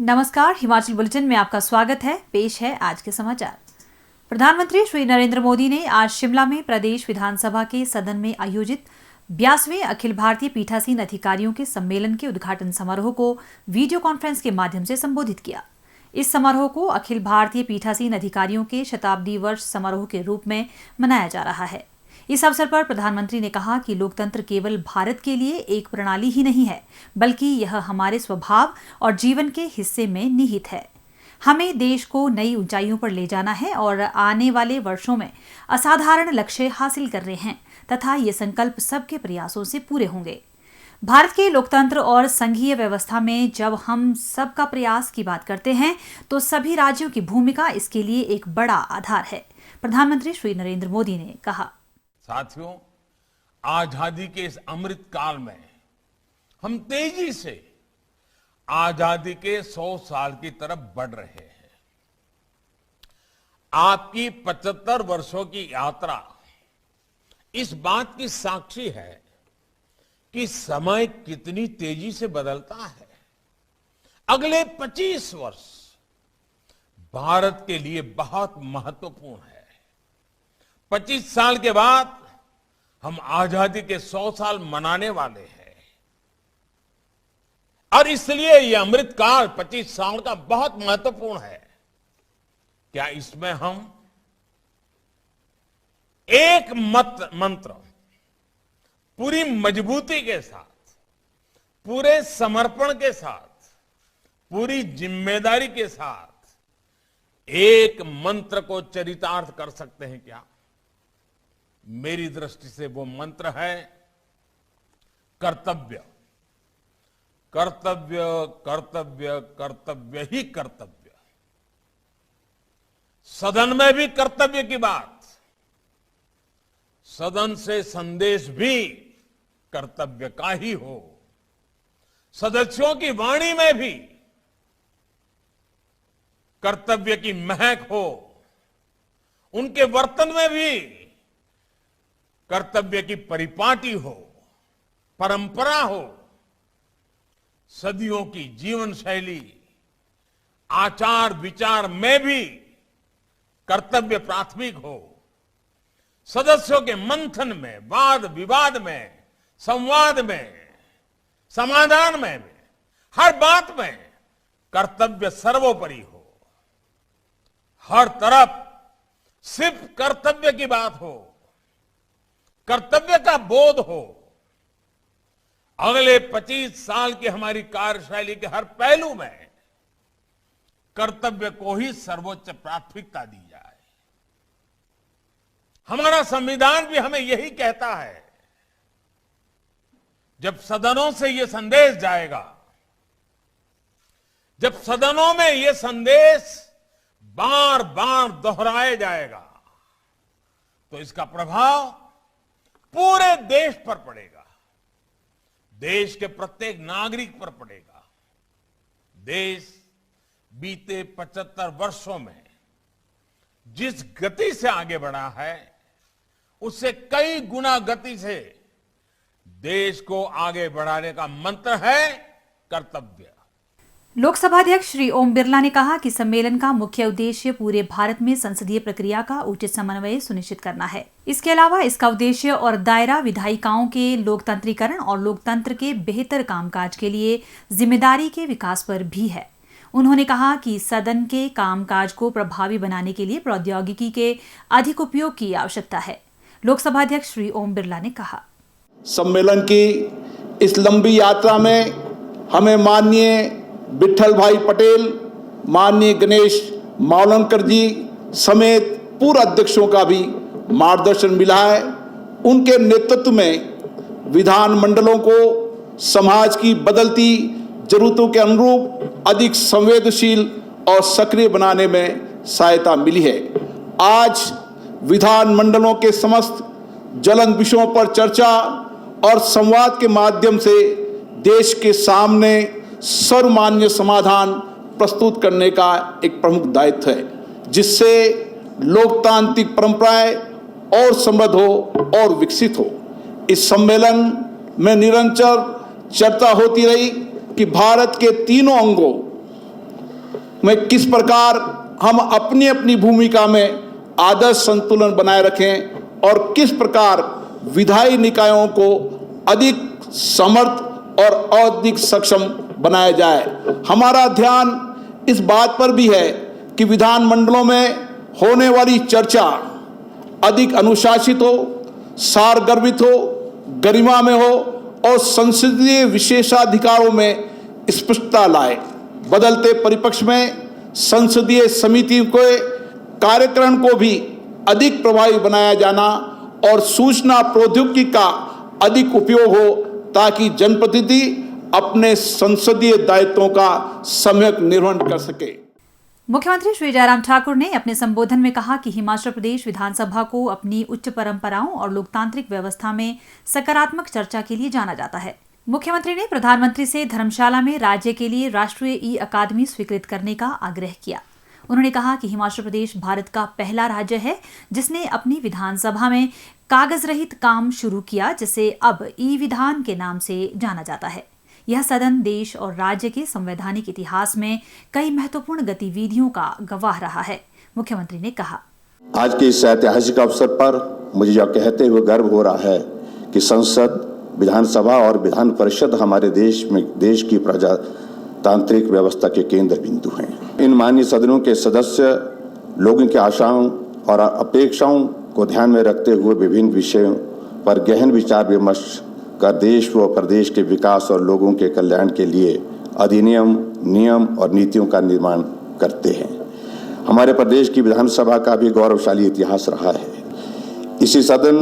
नमस्कार, हिमाचल बुलेटिन में आपका स्वागत है। पेश है आज के समाचार। प्रधानमंत्री श्री नरेंद्र मोदी ने आज शिमला में प्रदेश विधानसभा के सदन में आयोजित 82वें अखिल भारतीय पीठासीन अधिकारियों के सम्मेलन के उद्घाटन समारोह को वीडियो कॉन्फ्रेंस के माध्यम से संबोधित किया। इस समारोह को अखिल भारतीय पीठासीन अधिकारियों के शताब्दी वर्ष समारोह के रूप में मनाया जा रहा है। इस अवसर पर प्रधानमंत्री ने कहा कि लोकतंत्र केवल भारत के लिए एक प्रणाली ही नहीं है, बल्कि यह हमारे स्वभाव और जीवन के हिस्से में निहित है। हमें देश को नई ऊंचाइयों पर ले जाना है और आने वाले वर्षों में असाधारण लक्ष्य हासिल कर रहे हैं तथा ये संकल्प सबके प्रयासों से पूरे होंगे। भारत के लोकतंत्र और संघीय व्यवस्था में जब हम सबका प्रयास की बात करते हैं तो सभी राज्यों की भूमिका इसके लिए एक बड़ा आधार है, प्रधानमंत्री श्री नरेंद्र मोदी ने कहा। साथियों, आजादी के इस अमृत काल में हम तेजी से आजादी के 100 साल की तरफ बढ़ रहे हैं। आपकी 75 वर्षों की यात्रा इस बात की साक्षी है कि समय कितनी तेजी से बदलता है। अगले 25 वर्ष भारत के लिए बहुत महत्वपूर्ण है। 25 साल के बाद हम आजादी के 100 साल मनाने वाले हैं और इसलिए यह अमृतकाल 25 साल का बहुत महत्वपूर्ण है। क्या इसमें हम एक मंत्र पूरी मजबूती के साथ, पूरे समर्पण के साथ, पूरी जिम्मेदारी के साथ एक मंत्र को चरितार्थ कर सकते हैं क्या? मेरी दृष्टि से वो मंत्र है कर्तव्य, कर्तव्य, कर्तव्य, कर्तव्य ही कर्तव्य। सदन में भी कर्तव्य की बात, सदन से संदेश भी कर्तव्य का ही हो। सदस्यों की वाणी में भी कर्तव्य की महक हो, उनके वर्तन में भी कर्तव्य की परिपाटी हो, परंपरा हो। सदियों की जीवन शैली, आचार विचार में भी कर्तव्य प्राथमिक हो। सदस्यों के मंथन में, वाद विवाद में, संवाद में, समाधान में, हर बात में कर्तव्य सर्वोपरि हो। हर तरफ सिर्फ कर्तव्य की बात हो, कर्तव्य का बोध हो। अगले 25 साल की हमारी कार्यशैली के हर पहलू में कर्तव्य को ही सर्वोच्च प्राथमिकता दी जाए। हमारा संविधान भी हमें यही कहता है। जब सदनों से यह संदेश जाएगा, जब सदनों में यह संदेश बार बार दोहराया जाएगा, तो इसका प्रभाव पूरे देश पर पड़ेगा, देश के प्रत्येक नागरिक पर पड़ेगा। देश बीते 75 वर्षों में जिस गति से आगे बढ़ा है, उससे कई गुना गति से देश को आगे बढ़ाने का मंत्र है कर्तव्य। लोकसभा अध्यक्ष श्री ओम बिरला ने कहा कि सम्मेलन का मुख्य उद्देश्य पूरे भारत में संसदीय प्रक्रिया का उचित समन्वय सुनिश्चित करना है। इसके अलावा इसका उद्देश्य और दायरा विधायिकाओं के लोकतंत्रीकरण और लोकतंत्र के बेहतर कामकाज के लिए जिम्मेदारी के विकास पर भी है। उन्होंने कहा कि सदन के कामकाज को प्रभावी बनाने के लिए प्रौद्योगिकी के अधिक उपयोग की आवश्यकता है। लोकसभा अध्यक्ष श्री ओम बिरला ने कहा, सम्मेलन की इस लंबी यात्रा में हमें माननीय विठल भाई पटेल, माननीय गणेश मावलंकर जी समेत पूर्व अध्यक्षों का भी मार्गदर्शन मिला है। उनके नेतृत्व में विधान मंडलों को समाज की बदलती जरूरतों के अनुरूप अधिक संवेदनशील और सक्रिय बनाने में सहायता मिली है। आज विधान मंडलों के समस्त ज्वलंत विषयों पर चर्चा और संवाद के माध्यम से देश के सामने सर्वमान्य समाधान प्रस्तुत करने का एक प्रमुख दायित्व है, जिससे लोकतांत्रिक परंपराएं और समृद्ध हो और विकसित हो। इस सम्मेलन में निरंतर चर्चा होती रही कि भारत के तीनों अंगों में किस प्रकार हम अपनी अपनी भूमिका में आदर्श संतुलन बनाए रखें और किस प्रकार विधायी निकायों को अधिक समर्थ और अधिक सक्षम बनाया जाए। हमारा ध्यान इस बात पर भी है कि विधानमंडलों में होने वाली चर्चा अधिक अनुशासित हो, सारगर्भित हो, गरिमा में हो और संसदीय विशेषाधिकारों में स्पष्टता लाए। बदलते परिप्रेक्ष्य में संसदीय समिति के कार्यक्रम को भी अधिक प्रभावी बनाया जाना और सूचना प्रौद्योगिकी का अधिक उपयोग हो ताकि जनप्रतिनिधि अपने संसदीय दायित्वों का सम्यक निर्वहन कर सके। मुख्यमंत्री श्री जयराम ठाकुर ने अपने संबोधन में कहा कि हिमाचल प्रदेश विधानसभा को अपनी उच्च परंपराओं और लोकतांत्रिक व्यवस्था में सकारात्मक चर्चा के लिए जाना जाता है। मुख्यमंत्री ने प्रधानमंत्री से धर्मशाला में राज्य के लिए राष्ट्रीय ई अकादमी स्वीकृत करने का आग्रह किया। उन्होंने कहा कि हिमाचल प्रदेश भारत का पहला राज्य है जिसने अपनी विधानसभा में कागज रहित काम शुरू किया, जिसे अब ई विधान के नाम से जाना जाता है। यह सदन देश और राज्य के संवैधानिक इतिहास में कई महत्वपूर्ण गतिविधियों का गवाह रहा है। मुख्यमंत्री ने कहा, आज के इस ऐतिहासिक अवसर पर मुझे यह कहते हुए गर्व हो रहा है कि संसद, विधानसभा और विधान परिषद हमारे देश की प्रजातांत्रिक व्यवस्था के केंद्र बिंदु हैं। इन माननीय सदनों के सदस्य लोगों की आशाओं और अपेक्षाओं को ध्यान में रखते हुए विभिन्न विषयों पर गहन विचार विमर्श कर देश व प्रदेश के विकास और लोगों के कल्याण के लिए अधिनियम, नियम और नीतियों का निर्माण करते हैं। हमारे प्रदेश की विधानसभा का भी गौरवशाली इतिहास रहा है। इसी सदन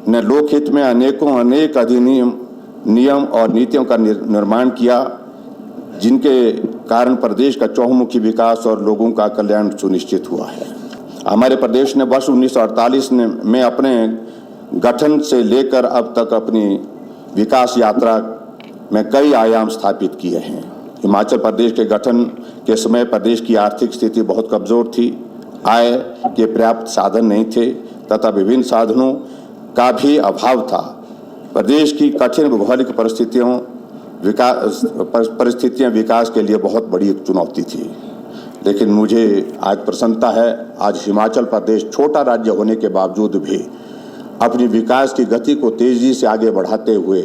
ने लोकहित में अनेक अधिनियम, नियम और नीतियों का निर्माण किया, जिनके कारण प्रदेश का चहुमुखी विकास और लोगों का कल्याण सुनिश्चित हुआ है। हमारे प्रदेश ने वर्ष 1948 में अपने गठन से लेकर अब तक अपनी विकास यात्रा में कई आयाम स्थापित किए हैं। हिमाचल प्रदेश के गठन के समय प्रदेश की आर्थिक स्थिति बहुत कमजोर थी, आय के पर्याप्त साधन नहीं थे तथा विभिन्न साधनों का भी अभाव था। प्रदेश की कठिन भौगोलिक परिस्थितियां विकास के लिए बहुत बड़ी एक चुनौती थी। लेकिन मुझे आज प्रसन्नता है, आज हिमाचल प्रदेश छोटा राज्य होने के बावजूद भी अपनी विकास की गति को तेजी से आगे बढ़ाते हुए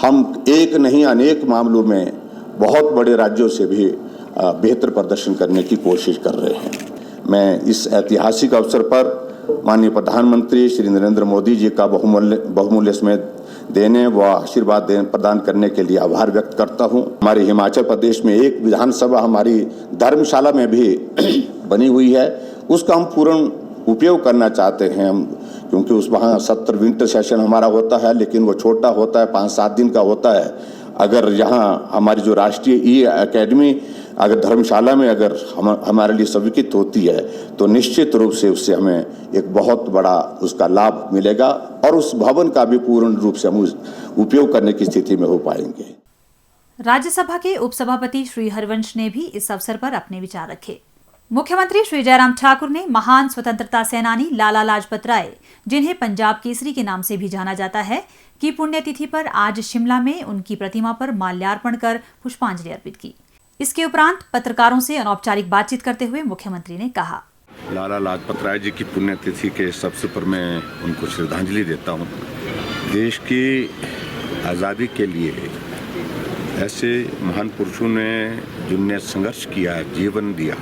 हम एक नहीं अनेक मामलों में बहुत बड़े राज्यों से भी बेहतर प्रदर्शन करने की कोशिश कर रहे हैं। मैं इस ऐतिहासिक अवसर पर माननीय प्रधानमंत्री श्री नरेंद्र मोदी जी का बहुमूल्य समय देने व आशीर्वाद प्रदान करने के लिए आभार व्यक्त करता हूं। हमारे हिमाचल प्रदेश में एक विधानसभा हमारी धर्मशाला में भी बनी हुई है, उसका हम पूर्ण उपयोग करना चाहते हैं हम, क्योंकि उस वहाँ सत्र विंटर सेशन हमारा होता है, लेकिन वो छोटा होता है, 5-7 दिन का होता है। अगर यहाँ हमारी जो राष्ट्रीय ई अकेडमी अगर धर्मशाला में अगर हमारे लिए स्वीकृत होती है तो निश्चित रूप से उससे हमें एक बहुत बड़ा उसका लाभ मिलेगा और उस भवन का भी पूर्ण रूप से हम उपयोग करने की स्थिति में हो पाएंगे। राज्यसभा के उपसभापति श्री हरिवंश ने भी इस अवसर पर अपने विचार रखे। मुख्यमंत्री श्री जयराम ठाकुर ने महान स्वतंत्रता सेनानी लाला लाजपत राय, जिन्हें पंजाब केसरी के नाम से भी जाना जाता है, की पुण्यतिथि पर आज शिमला में उनकी प्रतिमा पर माल्यार्पण कर पुष्पांजलि अर्पित की। इसके उपरांत पत्रकारों से अनौपचारिक बातचीत करते हुए मुख्यमंत्री ने कहा, लाला लाजपत राय जी की पुण्यतिथि के सबसे पर मैं उनको श्रद्धांजलि देता हूँ। देश की आज़ादी के लिए ऐसे महान पुरुषों ने जिनने संघर्ष किया, जीवन दिया,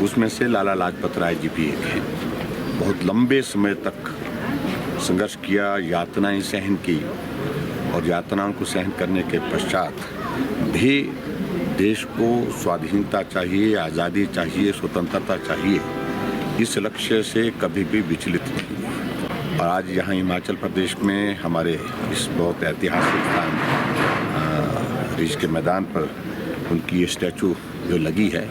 उसमें से लाला लाजपत राय जी भी एक हैं। बहुत लंबे समय तक संघर्ष किया, यातनाएं सहन की और यातनाओं को सहन करने के पश्चात भी देश को स्वाधीनता चाहिए, आज़ादी चाहिए, स्वतंत्रता चाहिए, इस लक्ष्य से कभी भी विचलित नहीं। और आज यहाँ हिमाचल प्रदेश में हमारे इस बहुत ऐतिहासिक स्थान रिज के मैदान पर उनकी ये स्टैचू जो लगी है,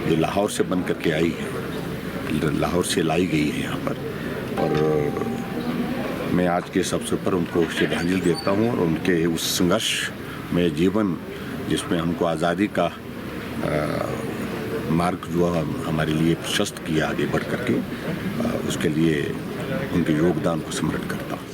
ये लाहौर से बन करके आई है, लाहौर से लाई गई है यहाँ पर। और मैं आज के इस अवसर पर उनको श्रद्धांजलि देता हूँ और उनके उस संघर्ष में जीवन जिसमें हमको आज़ादी का मार्ग जो हमारे लिए प्रशस्त किया आगे बढ़ करके, उसके लिए उनके योगदान को स्मरण करता हूँ।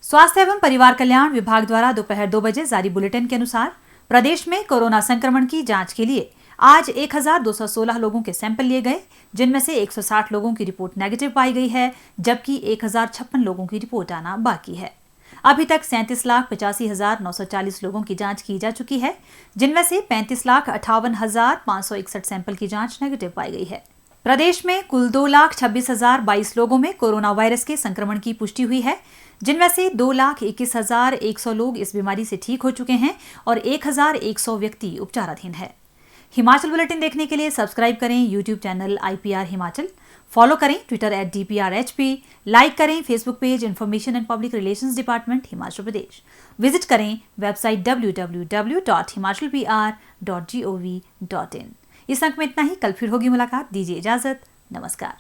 स्वास्थ्य एवं परिवार कल्याण विभाग द्वारा दोपहर 2 बजे जारी बुलेटिन के अनुसार प्रदेश में कोरोना संक्रमण की जांच के लिए आज 1216 लोगों के सैंपल लिए गए, जिनमें से 160 लोगों की रिपोर्ट नेगेटिव पाई गई है, जबकि 1056 लोगों की रिपोर्ट आना बाकी है। अभी तक 37,85,940 लोगों की जांच की जा चुकी है, जिनमें से 35,58,561 सैंपल की जांच नेगेटिव पाई गई है। प्रदेश में कुल 2,26,022 लोगों में कोरोना वायरस के संक्रमण की पुष्टि हुई है, जिनमें से 2,21,100 लोग इस बीमारी से ठीक हो चुके हैं और 1,100 व्यक्ति उपचाराधीन है। हिमाचल बुलेटिन देखने के लिए सब्सक्राइब करें YouTube channel IPR Himachal, follow करें ट्विटर @DPRHP, लाइक करें Facebook page information and public relations department Himachal Pradesh, visit करें वेबसाइट www.himachalpr.gov.in। इस अंक में इतना ही। कल फिर होगी मुलाकात। दीजिए इजाजत। नमस्कार।